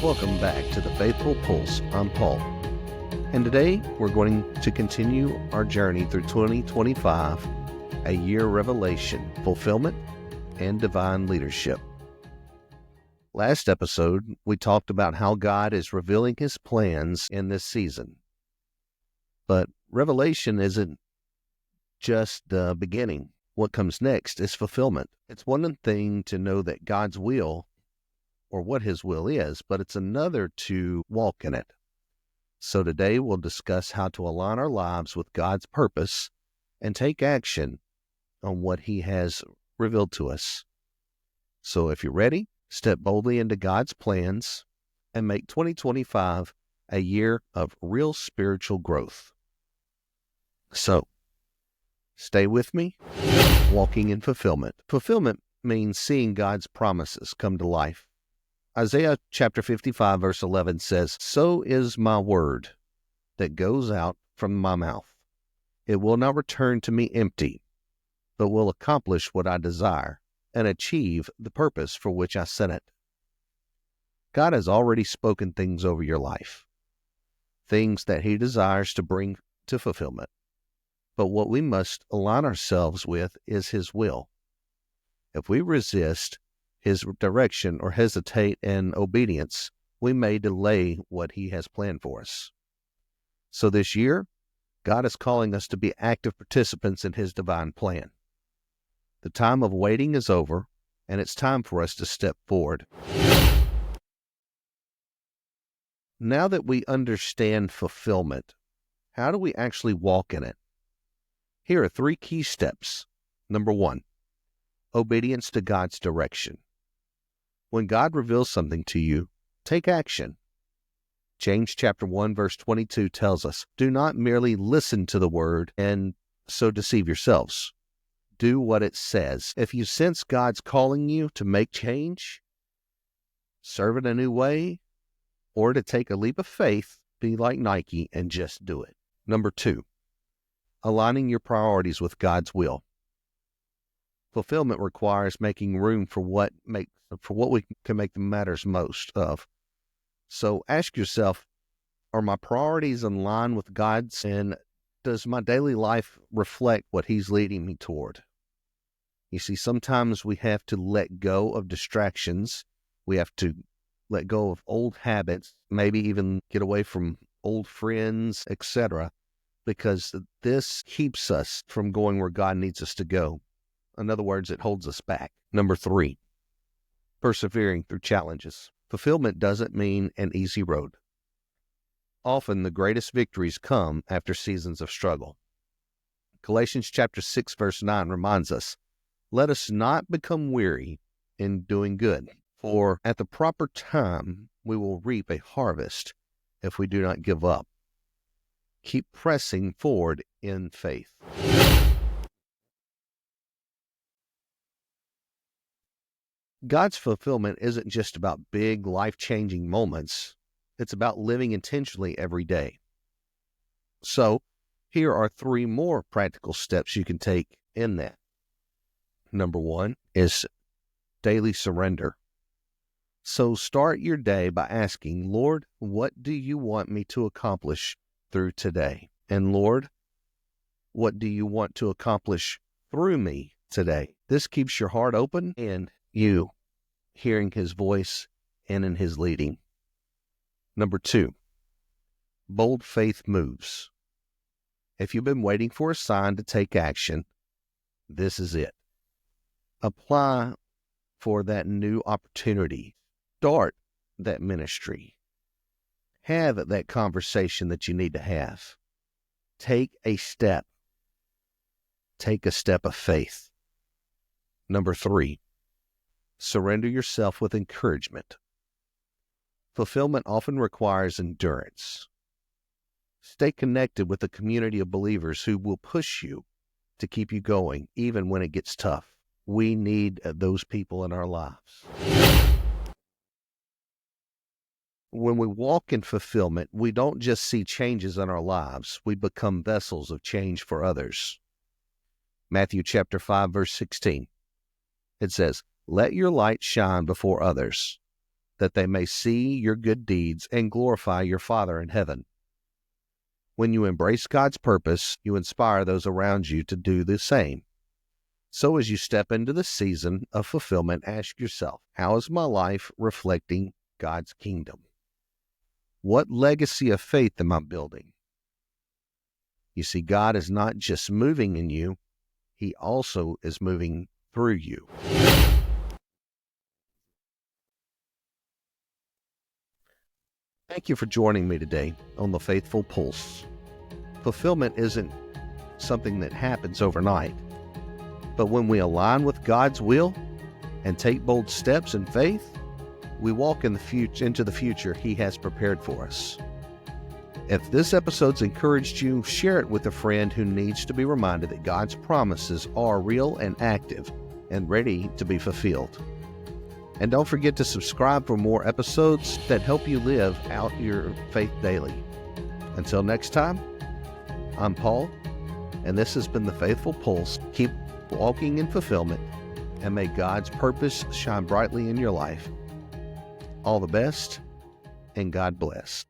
Welcome back to the Faithful Pulse. I'm Paul. And today we're going to continue our journey through 2025, a year of revelation, fulfillment, and divine leadership. Last episode, we talked about how God is revealing His plans in this season. But revelation isn't just the beginning. What comes next is fulfillment. It's one thing to know that God's will or what His will is, but it's another to walk in it. So today we'll discuss how to align our lives with God's purpose and take action on what He has revealed to us. So if you're ready, step boldly into God's plans and make 2025 a year of real spiritual growth. So, stay with me, walking in fulfillment. Fulfillment means seeing God's promises come to life. Isaiah chapter 55 verse 11 says, "So is my word that goes out from my mouth. It will not return to me empty, but will accomplish what I desire and achieve the purpose for which I sent it." God has already spoken things over your life, things that He desires to bring to fulfillment. But what we must align ourselves with is His will. If we resist His direction or hesitate in obedience, we may delay what He has planned for us. So this year, God is calling us to be active participants in His divine plan. The time of waiting is over, and it's time for us to step forward. Now that we understand fulfillment, how do we actually walk in it? Here are 3 key steps. Number 1, obedience to God's direction. When God reveals something to you, take action. James chapter 1 verse 22 tells us, "Do not merely listen to the word and so deceive yourselves. Do what it says." If you sense God's calling you to make change, serve in a new way, or to take a leap of faith, be like Nike and just do it. Number 2, aligning your priorities with God's will. Fulfillment requires making room for what we can make the matters most of. So ask yourself, are my priorities in line with God's, and does my daily life reflect what He's leading me toward? You see, sometimes we have to let go of distractions. We have to let go of old habits, maybe even get away from old friends, etc., because this keeps us from going where God needs us to go. In other words, it holds us back. Number 3, persevering through challenges. Fulfillment doesn't mean an easy road. Often the greatest victories come after seasons of struggle. Galatians chapter 6 verse 9 reminds us, "Let us not become weary in doing good, for at the proper time we will reap a harvest if we do not give up." Keep pressing forward in faith. God's fulfillment isn't just about big, life-changing moments. It's about living intentionally every day. So, here are 3 more practical steps you can take in that. Number 1 is daily surrender. So start your day by asking, "Lord, what do you want me to accomplish through today? And Lord, what do you want to accomplish through me today?" This keeps your heart open and you hearing His voice and in His leading. Number 2, bold faith moves. If you've been waiting for a sign to take action, this is it. Apply for that new opportunity. Start that ministry. Have that conversation that you need to have. Take a step. Take a step of faith. Number 3, surrender yourself with encouragement. Fulfillment often requires endurance. Stay connected with a community of believers who will push you to keep you going, even when it gets tough. We need those people in our lives. When we walk in fulfillment, we don't just see changes in our lives. We become vessels of change for others. Matthew chapter 5, verse 16. It says, "Let your light shine before others, that they may see your good deeds and glorify your Father in heaven. When you embrace God's purpose, you inspire those around you to do the same. So as you step into the season of fulfillment, ask yourself, how is my life reflecting God's kingdom? What legacy of faith am I building? You see, God is not just moving in you, He also is moving through you. Thank you for joining me today on The Faithful Pulse. Fulfillment isn't something that happens overnight, but when we align with God's will and take bold steps in faith, we walk into the future He has prepared for us. If this episode's encouraged you, share it with a friend who needs to be reminded that God's promises are real and active and ready to be fulfilled. And don't forget to subscribe for more episodes that help you live out your faith daily. Until next time, I'm Paul, and this has been The Faithful Pulse. Keep walking in fulfillment, and may God's purpose shine brightly in your life. All the best, and God bless.